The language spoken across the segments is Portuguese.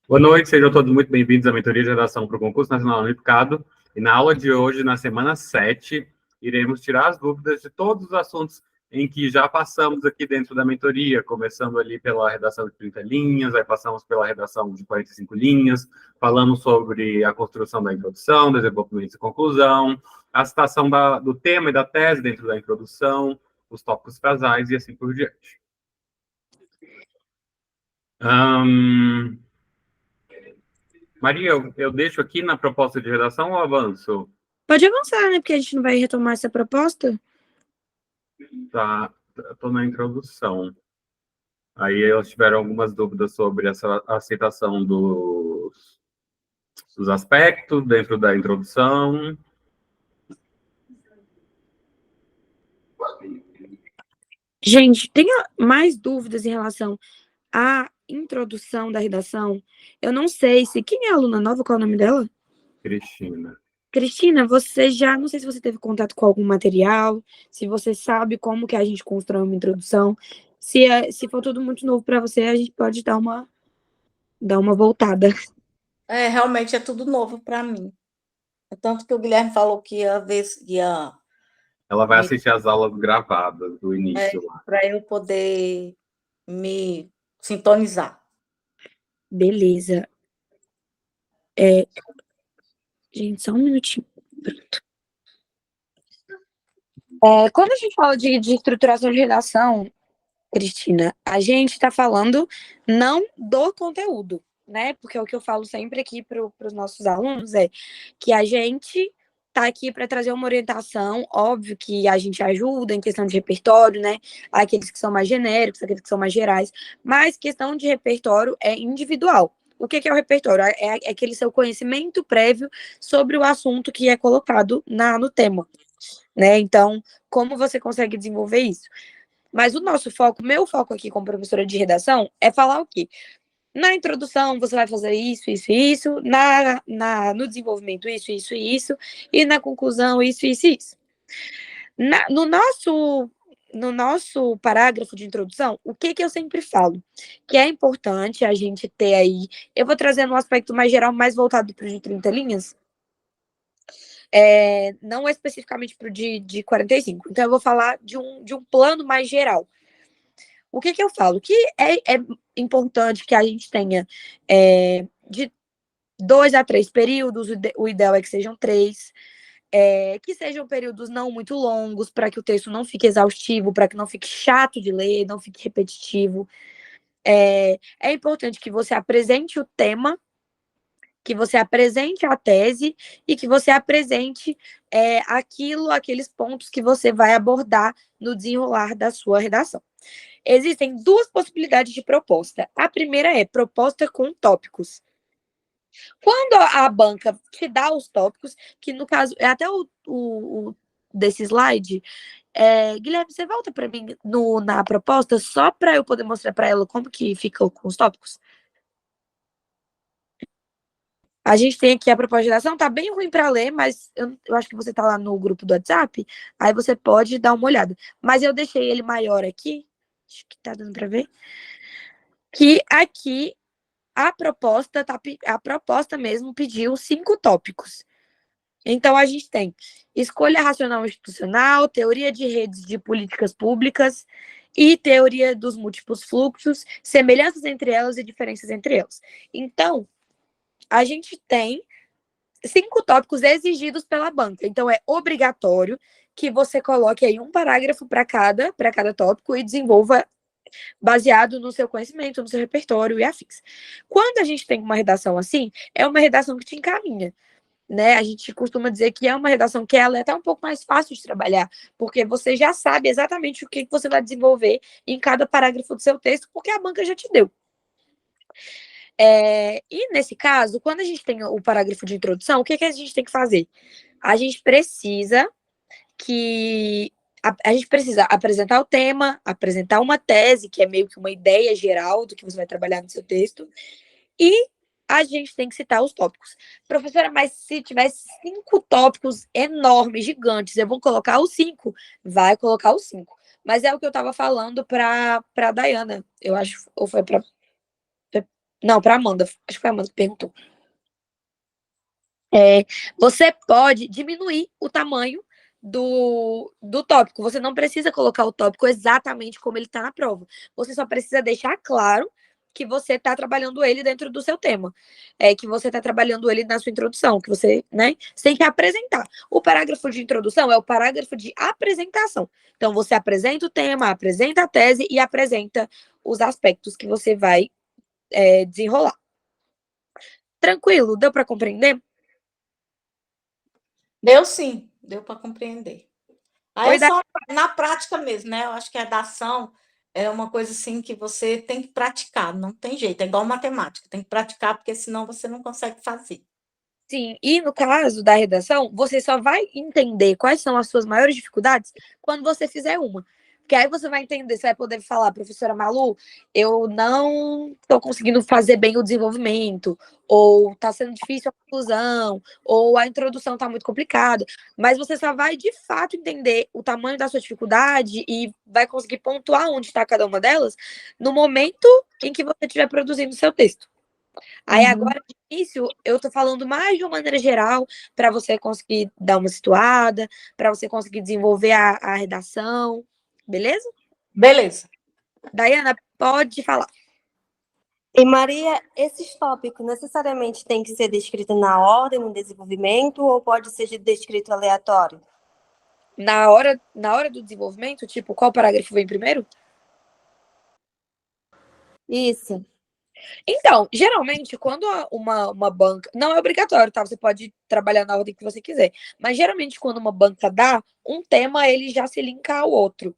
Boa noite, sejam todos muito bem-vindos à mentoria de redação para o Concurso Nacional Unificado. E na aula de hoje, na semana 7, iremos tirar as dúvidas de todos os assuntos em que já passamos aqui dentro da mentoria, começando ali pela redação de 30 linhas, aí passamos pela redação de 45 linhas, falamos sobre a construção da introdução, desenvolvimento e conclusão, a citação do tema e da tese dentro da introdução, os tópicos casais e assim por diante. Maria, eu deixo aqui na proposta de redação ou avanço? Pode avançar, né? Porque a gente não vai retomar essa proposta. Tá, estou na introdução. Aí eles tiveram algumas dúvidas sobre essa aceitação dos aspectos dentro da introdução. Gente, tem mais dúvidas em relação à introdução da redação? Eu não sei se... Quem é a aluna nova? Qual é o nome dela? Cristina. Cristina, você já... Não sei se você teve contato com algum material, se você sabe como que a gente constrói uma introdução. Se for tudo muito novo para você, a gente pode dar uma voltada. Realmente é tudo novo para mim. Tanto que o Guilherme falou que ia ver... Ela vai assistir as aulas gravadas do início. Para eu poder me sintonizar. Beleza. Gente, só um minutinho. Pronto. Quando a gente fala de estruturação de redação, Cristina, a gente está falando não do conteúdo, né? Porque o que eu falo sempre aqui para os nossos alunos é que a gente está aqui para trazer uma orientação, óbvio que a gente ajuda em questão de repertório, né? Aqueles que são mais genéricos, aqueles que são mais gerais, mas questão de repertório é individual. O que é o repertório? É aquele seu conhecimento prévio sobre o assunto que é colocado no tema, né? Então, como você consegue desenvolver isso? Mas o nosso foco, meu foco aqui como professora de redação, é falar o quê? Na introdução, você vai fazer isso, isso e isso. No desenvolvimento, isso, isso e isso. E na conclusão, isso, isso e isso. No nosso parágrafo de introdução, o que eu sempre falo? Que é importante a gente ter aí... Eu vou trazendo um aspecto mais geral, mais voltado para o de 30 linhas. Não especificamente para o de 45. Então, eu vou falar de um plano mais geral. O que eu falo? Que é importante que a gente tenha de 2 a 3 períodos, o ideal é que sejam 3, que sejam períodos não muito longos, para que o texto não fique exaustivo, para que não fique chato de ler, não fique repetitivo. É importante que você apresente o tema, que você apresente a tese e que você apresente aqueles pontos que você vai abordar no desenrolar da sua redação. Existem 2 possibilidades de proposta. A primeira é proposta com tópicos. Quando a banca te dá os tópicos, que no caso é até o desse slide, Guilherme, você volta para mim na proposta só para eu poder mostrar para ela como que fica com os tópicos? A gente tem aqui a proposta de redação, tá bem ruim para ler, mas eu acho que você tá lá no grupo do WhatsApp, aí você pode dar uma olhada. Mas eu deixei ele maior aqui, acho que tá dando para ver, que aqui a proposta mesmo pediu 5 tópicos. Então, a gente tem escolha racional institucional, teoria de redes de políticas públicas e teoria dos múltiplos fluxos, semelhanças entre elas e diferenças entre elas. Então, a gente tem 5 tópicos exigidos pela banca. Então, é obrigatório que você coloque aí um parágrafo para cada tópico e desenvolva baseado no seu conhecimento, no seu repertório e afins. Quando a gente tem uma redação assim, é uma redação que te encaminha, né? A gente costuma dizer que é uma redação que ela é até um pouco mais fácil de trabalhar, porque você já sabe exatamente o que você vai desenvolver em cada parágrafo do seu texto, porque a banca já te deu. E nesse caso, quando a gente tem o parágrafo de introdução, o que a gente tem que fazer? A gente precisa a gente precisa apresentar o tema, apresentar uma tese, que é meio que uma ideia geral do que você vai trabalhar no seu texto, e a gente tem que citar os tópicos. Professora, mas se tiver 5 tópicos enormes, gigantes, eu vou colocar os 5? Vai colocar os 5. Mas é o que eu estava falando para a Dayana, eu acho, ou foi para Não, para Amanda. Acho que foi a Amanda que perguntou. Você pode diminuir o tamanho do tópico. Você não precisa colocar o tópico exatamente como ele está na prova. Você só precisa deixar claro que você está trabalhando ele dentro do seu tema. Que você está trabalhando ele na sua introdução, que você, né, tem que apresentar. O parágrafo de introdução é o parágrafo de apresentação. Então, você apresenta o tema, apresenta a tese e apresenta os aspectos que você vai desenrolar. Tranquilo? Deu para compreender? Deu sim, deu para compreender. Aí Oi, é só na prática mesmo, né? Eu acho que a redação é uma coisa assim que você tem que praticar, não tem jeito, é igual matemática, tem que praticar, porque senão você não consegue fazer. Sim, e no caso da redação, você só vai entender quais são as suas maiores dificuldades quando você fizer uma. Porque aí você vai entender, você vai poder falar, professora Malu, eu não estou conseguindo fazer bem o desenvolvimento, ou está sendo difícil a conclusão, ou a introdução está muito complicada. Mas você só vai, de fato, entender o tamanho da sua dificuldade e vai conseguir pontuar onde está cada uma delas no momento em que você estiver produzindo o seu texto. Aí agora, de início, eu tô falando mais de uma maneira geral, para você conseguir dar uma situada, para você conseguir desenvolver a redação, beleza? Beleza. Daiana, pode falar. E Maria, esses tópicos necessariamente têm que ser descritos na ordem, no desenvolvimento, ou pode ser descrito aleatório? Na hora do desenvolvimento, tipo, qual parágrafo vem primeiro? Isso. Então, geralmente, quando uma banca. Não é obrigatório, tá? Você pode trabalhar na ordem que você quiser. Mas geralmente, quando uma banca dá um tema, ele já se linka ao outro,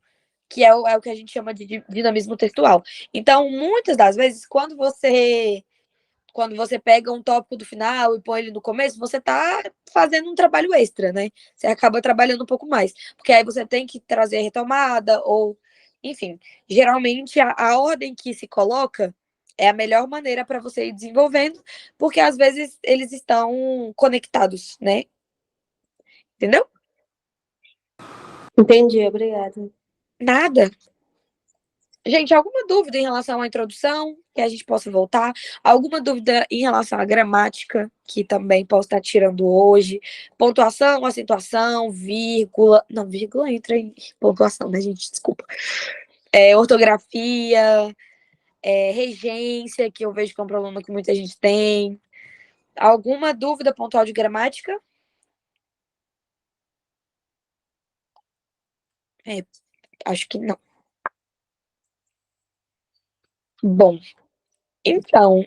que é o que a gente chama de dinamismo textual. Então, muitas das vezes, quando você pega um tópico do final e põe ele no começo, você está fazendo um trabalho extra, né? Você acaba trabalhando um pouco mais. Porque aí você tem que trazer a retomada, ou, enfim, geralmente a ordem que se coloca é a melhor maneira para você ir desenvolvendo, porque às vezes eles estão conectados, né? Entendeu? Entendi, obrigada. Nada. Gente, alguma dúvida em relação à introdução que a gente possa voltar? Alguma dúvida em relação à gramática, que também posso estar tirando hoje? Pontuação, acentuação, vírgula. Não, vírgula entra em pontuação, né, gente? Desculpa. Ortografia, regência, que eu vejo que é um problema que muita gente tem. Alguma dúvida pontual de gramática? Acho que não. Bom, então,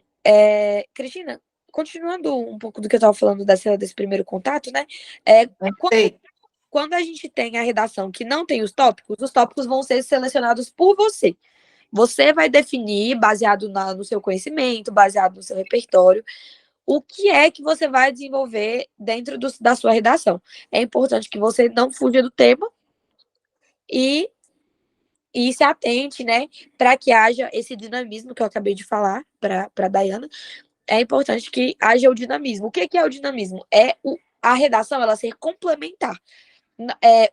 Cristina, continuando um pouco do que eu estava falando desse primeiro contato, né? Quando a gente tem a redação que não tem os tópicos vão ser selecionados por você. Você vai definir, baseado no seu conhecimento, baseado no seu repertório, o que é que você vai desenvolver dentro da sua redação. É importante que você não fuja do tema e se atente, né, para que haja esse dinamismo que eu acabei de falar para a Daiana. É importante que haja o dinamismo. O que é o dinamismo? A redação ela ser complementar.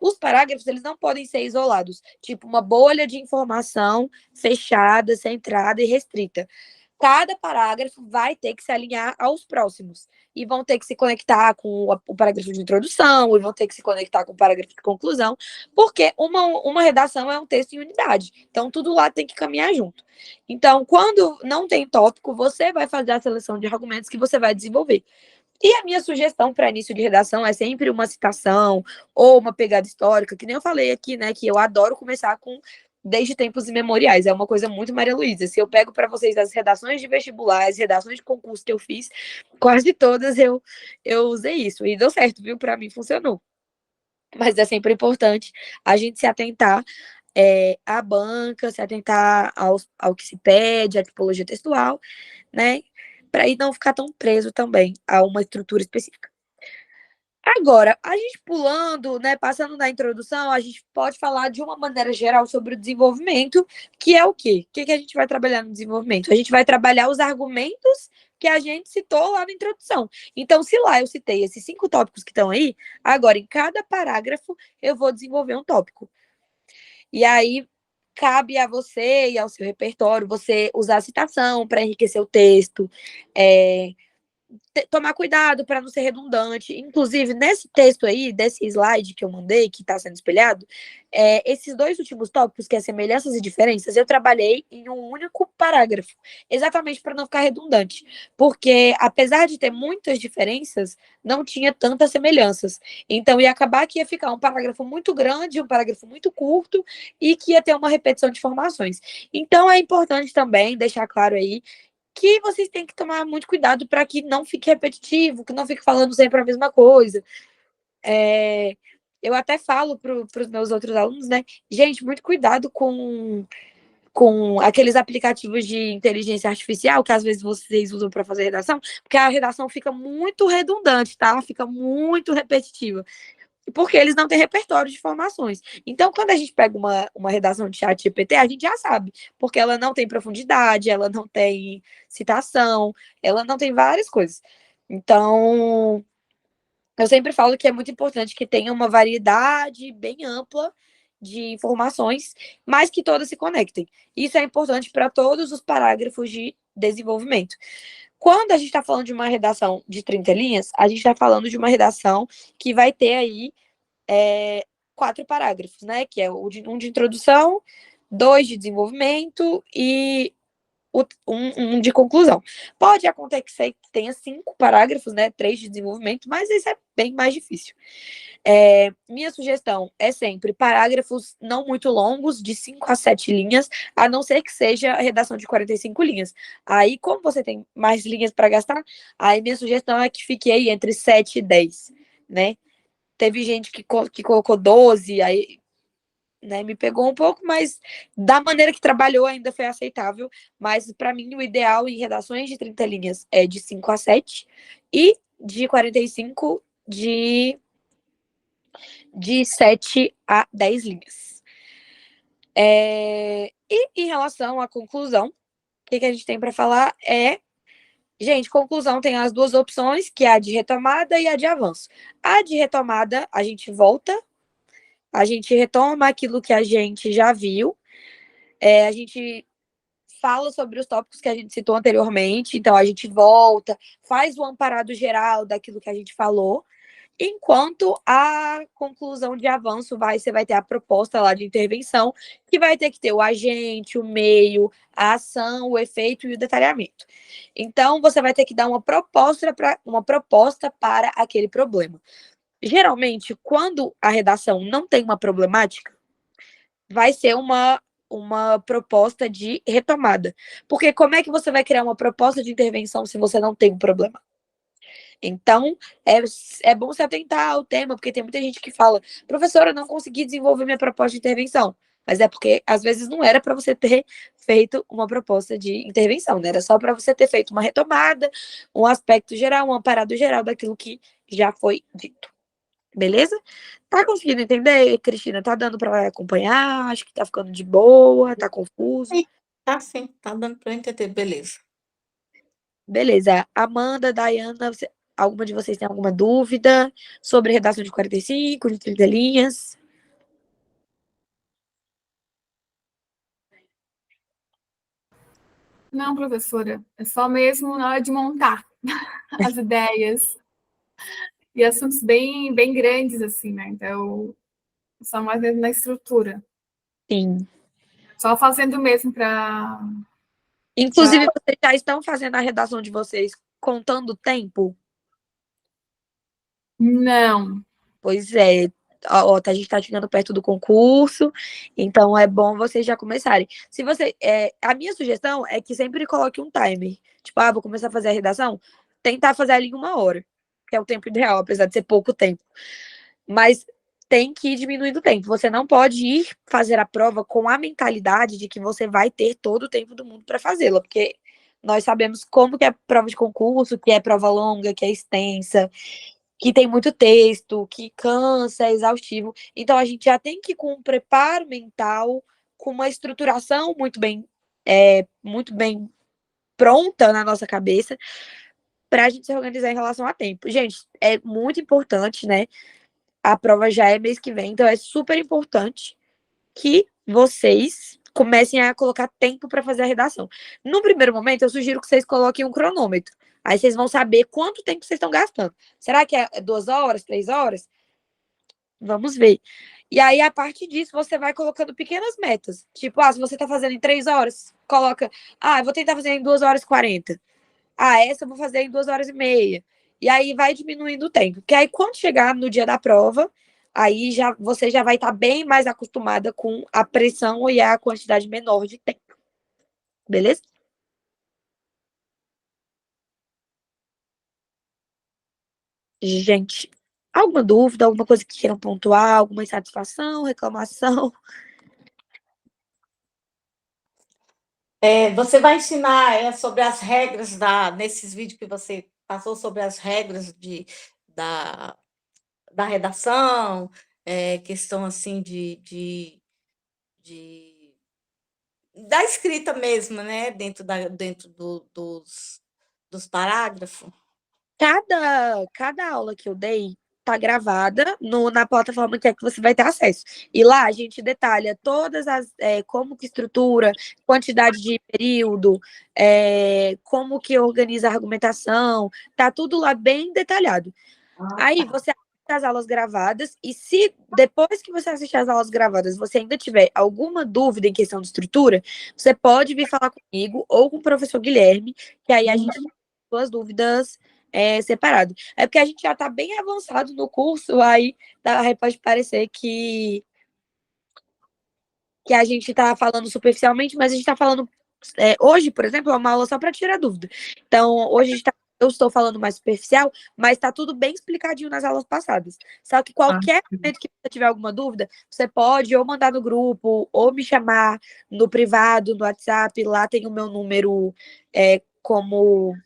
Os parágrafos eles não podem ser isolados, tipo uma bolha de informação fechada, centrada e restrita. Cada parágrafo vai ter que se alinhar aos próximos e vão ter que se conectar com o parágrafo de introdução e vão ter que se conectar com o parágrafo de conclusão, porque uma redação é um texto em unidade, então tudo lá tem que caminhar junto. Então, quando não tem tópico, você vai fazer a seleção de argumentos que você vai desenvolver. E a minha sugestão para início de redação é sempre uma citação ou uma pegada histórica, que nem eu falei aqui, né? Que eu adoro começar com desde tempos imemoriais. É uma coisa muito Maria Luísa. Se eu pego para vocês as redações de vestibular, as redações de concurso que eu fiz, quase todas eu usei isso. E deu certo, viu? Para mim funcionou. Mas é sempre importante a gente se atentar à banca, se atentar ao que se pede, à tipologia textual, né? Para aí não ficar tão preso também a uma estrutura específica. Agora, a gente pulando, né, passando na introdução, a gente pode falar de uma maneira geral sobre o desenvolvimento, que é o quê? O que a gente vai trabalhar no desenvolvimento? A gente vai trabalhar os argumentos que a gente citou lá na introdução. Então, se lá eu citei esses 5 tópicos que estão aí, agora em cada parágrafo eu vou desenvolver um tópico. E aí, cabe a você e ao seu repertório você usar a citação para enriquecer o texto, tomar cuidado para não ser redundante. Inclusive, nesse texto aí, desse slide que eu mandei, que está sendo espelhado, esses 2 últimos tópicos, que é semelhanças e diferenças, eu trabalhei em um único parágrafo, exatamente para não ficar redundante. Porque, apesar de ter muitas diferenças, não tinha tantas semelhanças. Então, ia acabar que ia ficar um parágrafo muito grande, um parágrafo muito curto, e que ia ter uma repetição de informações. Então, é importante também deixar claro aí que vocês têm que tomar muito cuidado para que não fique repetitivo, que não fique falando sempre a mesma coisa. Eu até falo para os meus outros alunos, né? Gente, muito cuidado com aqueles aplicativos de inteligência artificial que às vezes vocês usam para fazer redação, porque a redação fica muito redundante, tá? Fica muito repetitiva. Porque eles não têm repertório de informações. Então, quando a gente pega uma redação de chat GPT, a gente já sabe, porque ela não tem profundidade, ela não tem citação, ela não tem várias coisas. Então, eu sempre falo que é muito importante que tenha uma variedade bem ampla de informações, mas que todas se conectem. Isso é importante para todos os parágrafos de desenvolvimento. Quando a gente está falando de uma redação de 30 linhas, a gente está falando de uma redação que vai ter aí 4 parágrafos, né? Que é um de introdução, 2 de desenvolvimento e um de conclusão. Pode acontecer que tenha 5 parágrafos, né? 3 de desenvolvimento, mas isso é bem mais difícil. Minha sugestão é sempre parágrafos não muito longos, de 5 a 7 linhas, a não ser que seja a redação de 45 linhas. Aí, como você tem mais linhas para gastar, aí minha sugestão é que fique aí entre 7 e 10, né? Teve gente que colocou 12, aí, né, me pegou um pouco, mas da maneira que trabalhou ainda foi aceitável. Mas, para mim, o ideal em redações de 30 linhas é de 5 a 7 e de 45 de 7 a 10 linhas. E em relação à conclusão, o que a gente tem para falar é... Gente, conclusão tem as 2 opções, que é a de retomada e a de avanço. A de retomada, a gente volta, a gente retoma aquilo que a gente já viu, a gente fala sobre os tópicos que a gente citou anteriormente, então a gente volta, faz o amparado geral daquilo que a gente falou, enquanto a conclusão de avanço você vai ter a proposta lá de intervenção, que vai ter que ter o agente, o meio, a ação, o efeito e o detalhamento. Então, você vai ter que dar uma proposta para aquele problema. Geralmente, quando a redação não tem uma problemática, vai ser uma proposta de retomada. Porque como é que você vai criar uma proposta de intervenção se você não tem um problema? Então, é bom se atentar ao tema, porque tem muita gente que fala, professora, eu não consegui desenvolver minha proposta de intervenção. Mas é porque, às vezes, não era para você ter feito uma proposta de intervenção, né? Era só para você ter feito uma retomada, um aspecto geral, um amparado geral daquilo que já foi dito. Beleza? Tá conseguindo entender, Cristina? Tá dando para acompanhar? Acho que tá ficando de boa, tá confuso? Sim, tá dando para entender, beleza. Beleza. Amanda, Dayana, alguma de vocês tem alguma dúvida sobre redação de 45, de 30 linhas? Não, professora, é só mesmo na hora de montar as ideias e assuntos bem, bem grandes, assim, né? Então, só mais mesmo na estrutura. Sim. Só fazendo mesmo para... Inclusive, vocês já estão fazendo a redação de vocês contando o tempo? Não. Pois é. Ó, a gente tá chegando perto do concurso, então é bom vocês já começarem. Se você, a minha sugestão é que sempre coloque um timer. Tipo, vou começar a fazer a redação, tentar fazer ali em 1 hora, que é o tempo ideal, apesar de ser pouco tempo. Mas tem que ir diminuindo o tempo. Você não pode ir fazer a prova com a mentalidade de que você vai ter todo o tempo do mundo para fazê-la, porque nós sabemos como que é prova de concurso, que é prova longa, que é extensa, que tem muito texto, que cansa, é exaustivo. Então, a gente já tem que ir com um preparo mental, com uma estruturação muito bem pronta na nossa cabeça, para a gente se organizar em relação a tempo. Gente, é muito importante, né? A prova já é mês que vem, então é super importante que vocês comecem a colocar tempo para fazer a redação. No primeiro momento, eu sugiro que vocês coloquem um cronômetro. Aí vocês vão saber quanto tempo vocês estão gastando. Será que é 2 horas, 3 horas? Vamos ver. E aí, a partir disso, você vai colocando pequenas metas. Tipo, se você está fazendo em 3 horas, coloca, eu vou tentar fazer em 2 horas e 40. Essa eu vou fazer em 2 horas e meia. E aí vai diminuindo o tempo. Porque aí, quando chegar no dia da prova, aí você já vai estar bem mais acostumada com a pressão e a quantidade menor de tempo. Beleza? Gente, alguma dúvida, alguma coisa que queiram pontuar, alguma insatisfação, reclamação? Você vai ensinar sobre as regras nesses vídeos que você passou sobre as regras da, da redação, questão assim da escrita mesmo, né? Dentro dos parágrafos. Cada aula que eu dei tá gravada na plataforma que você vai ter acesso. E lá a gente detalha todas as como que estrutura, quantidade de período, como que organiza a argumentação, tá tudo lá bem detalhado. Aí você assiste as aulas gravadas e se depois que você assistir as aulas gravadas você ainda tiver alguma dúvida em questão de estrutura, você pode vir falar comigo ou com o professor Guilherme, que aí a gente tem suas dúvidas separado. É porque a gente já está bem avançado no curso, aí pode parecer que a gente está falando superficialmente, mas a gente está falando hoje, por exemplo, é uma aula só para tirar dúvida. Então, hoje eu estou falando mais superficial, mas está tudo bem explicadinho nas aulas passadas. Só que qualquer momento que você tiver alguma dúvida, você pode ou mandar no grupo, ou me chamar no privado, no WhatsApp, lá tem o meu número como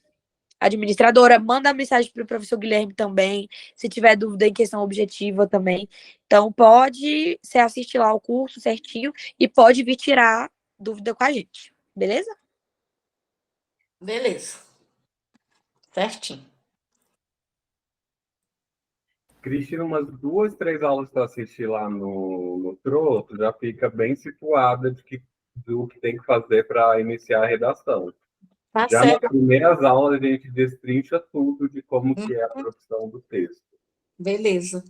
administradora, manda mensagem para o professor Guilherme também, se tiver dúvida em questão objetiva também. Então, você assistir lá o curso certinho e pode vir tirar dúvida com a gente, beleza? Beleza. Certinho. Cristina, umas 2, 3 aulas que eu assisti lá no Troto, já fica bem situada do que tem que fazer para iniciar a redação. Tá Já certo. nas primeiras aulas, a gente destrincha tudo de como que é a produção do texto. Beleza.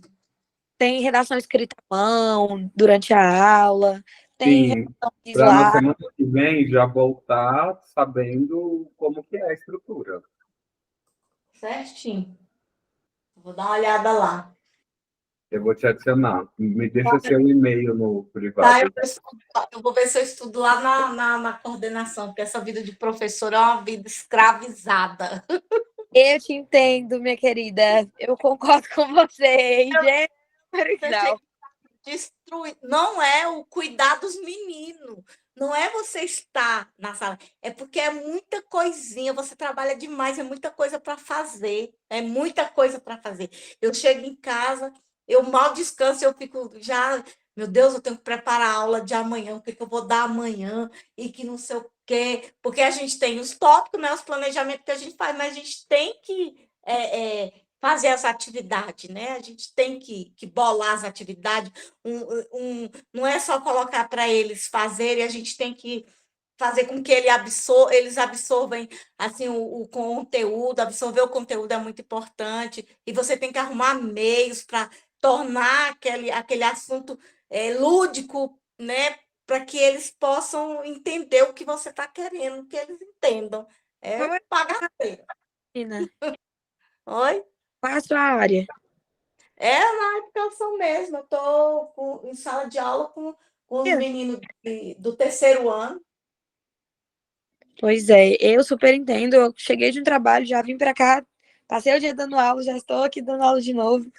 Tem redação escrita à mão durante a aula, tem Sim, redação de para na slide. semana que vem já voltar sabendo como que é a estrutura. Certinho. Vou dar uma olhada lá. Eu vou te adicionar. Me deixa seu e-mail no Tá, privado. eu vou ver se eu estudo lá na coordenação, porque essa vida de professor é uma vida escravizada. Eu te entendo, minha querida. Eu concordo com você. Destruir. Não é o cuidar dos meninos. Não é você estar na sala. É porque é muita coisinha. Você trabalha demais. É muita coisa para fazer. É muita coisa para fazer. Eu chego em casa, eu mal descanso, eu fico já. Meu Deus, eu tenho que preparar a aula de amanhã. O que eu vou dar amanhã? E que não sei o quê. Porque a gente tem os tópicos, né, os planejamentos que a gente faz, mas a gente tem que fazer essa atividade, né? A gente tem que bolar as atividades. Não é só colocar para eles fazerem, a gente tem que fazer com que eles absorvem assim, o conteúdo. Absorver o conteúdo é muito importante, e você tem que arrumar meios para tornar aquele assunto lúdico, né? Para que eles possam entender o que você está querendo que eles entendam. É bagaceira. Oi? Qual é a sua área? É na educação mesmo. Eu estou em sala de aula com os meninos do terceiro ano. Pois é, eu super entendo. Eu cheguei de um trabalho, já vim para cá, passei o dia dando aula, já estou aqui dando aula de novo.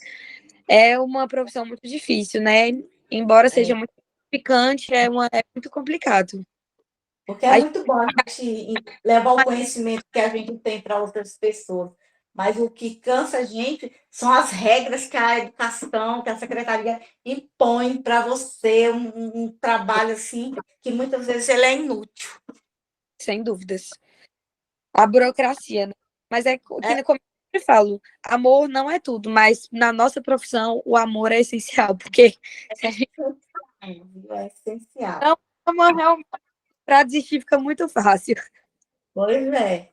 É uma profissão muito difícil, né? Embora seja muito picante, é muito complicado. Porque é muito bom a gente levar o conhecimento que a gente tem para outras pessoas. Mas o que cansa a gente são as regras que a educação, que a secretaria impõe para você, um trabalho assim, que muitas vezes ele é inútil. Sem dúvidas. A burocracia, né? Mas como eu sempre falo, amor não é tudo, mas na nossa profissão o amor é essencial, porque se a gente É essencial. não realmente, para desistir fica muito fácil. Pois é.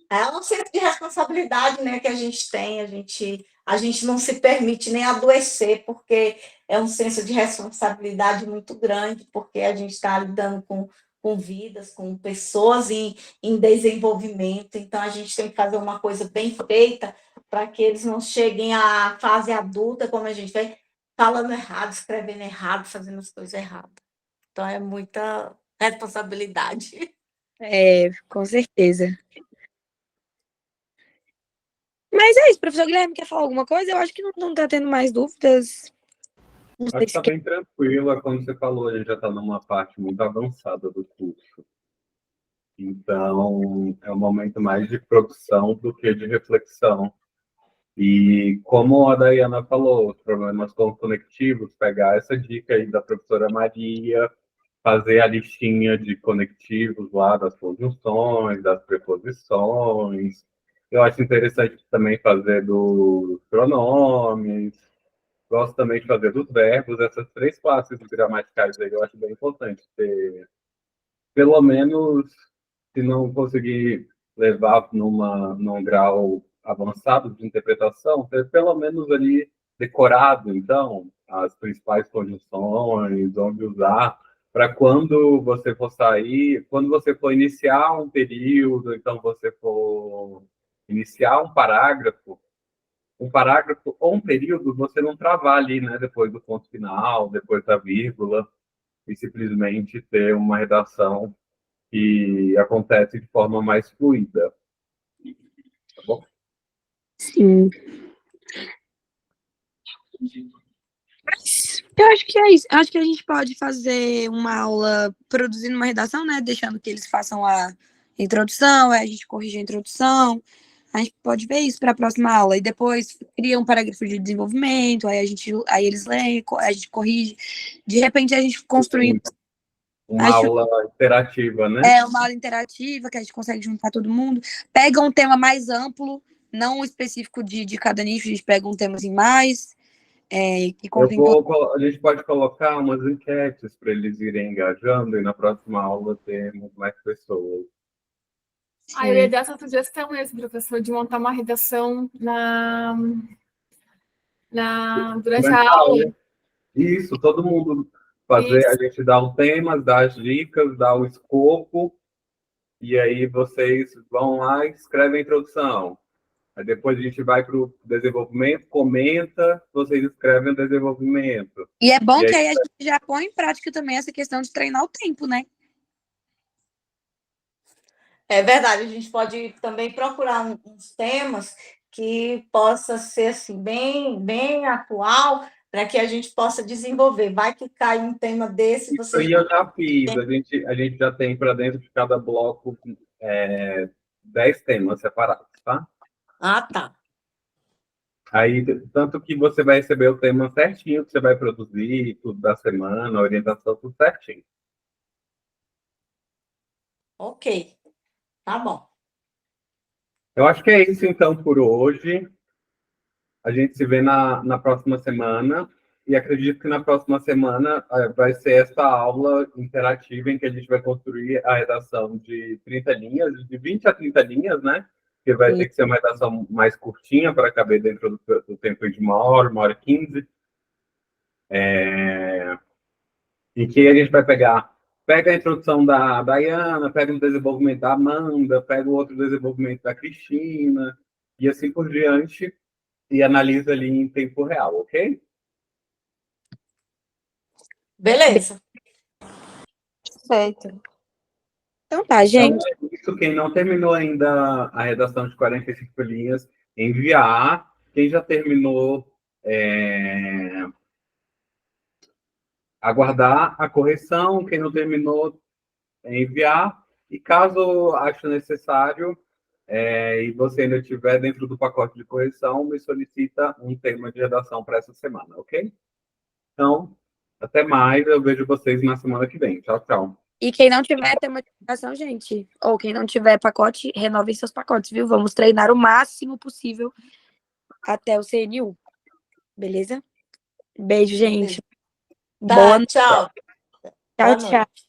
É um senso de responsabilidade, né, que a gente tem, a gente não se permite nem adoecer, porque é um senso de responsabilidade muito grande, porque a gente está lidando com vidas, com pessoas em desenvolvimento, então a gente tem que fazer uma coisa bem feita para que eles não cheguem à fase adulta, como a gente vê, falando errado, escrevendo errado, fazendo as coisas erradas. Então é muita responsabilidade. É, com certeza. Mas é isso, professor Guilherme, quer falar alguma coisa? Eu acho que não está tendo mais dúvidas. Não Acho sei que se está bem tranquila, como você falou, a gente já está numa parte muito avançada do curso. Então, é um momento mais de produção do que de reflexão. E como a Dayana falou, os problemas conectivos, pegar essa dica aí da professora Maria, fazer a listinha de conectivos lá das conjunções, das preposições. Eu acho interessante também fazer dos pronomes. Gosto também de fazer dos verbos. Essas 3 classes gramaticais aí eu acho bem importante ter, pelo menos, se não conseguir levar num grau avançado de interpretação, ter pelo menos ali decorado, então, as principais conjunções, onde usar, para quando você for sair, quando você for iniciar um período, então você for iniciar um parágrafo ou um período, você não travar ali, né, depois do ponto final, depois da vírgula, e simplesmente ter uma redação que acontece de forma mais fluida. Tá bom? sim. Mas eu acho que é isso. Eu acho que a gente pode fazer uma aula produzindo uma redação, né? Deixando que eles façam a introdução, aí a gente corrige a introdução. A gente pode ver isso para a próxima aula. E depois cria um parágrafo de desenvolvimento, aí eles leem, a gente corrige. De repente a gente construindo. Uma aula interativa, né? É uma aula interativa que a gente consegue juntar todo mundo. Pega um tema mais amplo, não específico de cada nicho, a gente pega um tema assim mais. Que a gente pode colocar umas enquetes para eles irem engajando e na próxima aula temos mais pessoas. Eu ia dar essa sugestão mesmo, professor, de montar uma redação durante a aula. Isso, todo mundo fazer, Isso. a gente dá o tema, dá as dicas, dá o escopo, e aí vocês vão lá e escrevem a introdução. Aí depois a gente vai para o desenvolvimento, comenta, vocês escrevem o desenvolvimento. E é bom que aí a gente já põe em prática também essa questão de treinar o tempo, né? É verdade, a gente pode também procurar uns temas que possa ser assim, bem atual, para que a gente possa desenvolver. Vai que cai um tema desse, Isso aí eu já fiz. A gente já tem para dentro de cada bloco 10 temas separados, tá? Ah, tá. Aí, tanto que você vai receber o tema certinho que você vai produzir, tudo da semana, a orientação, tudo certinho. Ok, tá bom. Eu acho que é isso, então, por hoje. A gente se vê na próxima semana. E acredito que na próxima semana vai ser essa aula interativa em que a gente vai construir a redação de 30 linhas, de 20 a 30 linhas, né? Que vai ter que ser uma redação mais curtinha para caber dentro do tempo de 1 hora e 15. Em que a gente vai pega a introdução da Dayana, pega o desenvolvimento da Amanda, pega o outro desenvolvimento da Cristina, e assim por diante, e analisa ali em tempo real, ok? Beleza. Perfeito. Então tá, gente. Então, isso, quem não terminou ainda a redação de 45 linhas, enviar. Quem já terminou, aguardar a correção. Quem não terminou, enviar. E caso ache necessário, e você ainda estiver dentro do pacote de correção, me solicita um tema de redação para essa semana, ok? Então, até mais. Eu vejo vocês na semana que vem. Tchau, tchau. E quem não tiver tema de redação, gente, ou quem não tiver pacote, renovem seus pacotes, viu? Vamos treinar o máximo possível até o CNU. Beleza? Beijo, gente. Tá, Boa tchau. Tchau, Boa tchau. noite.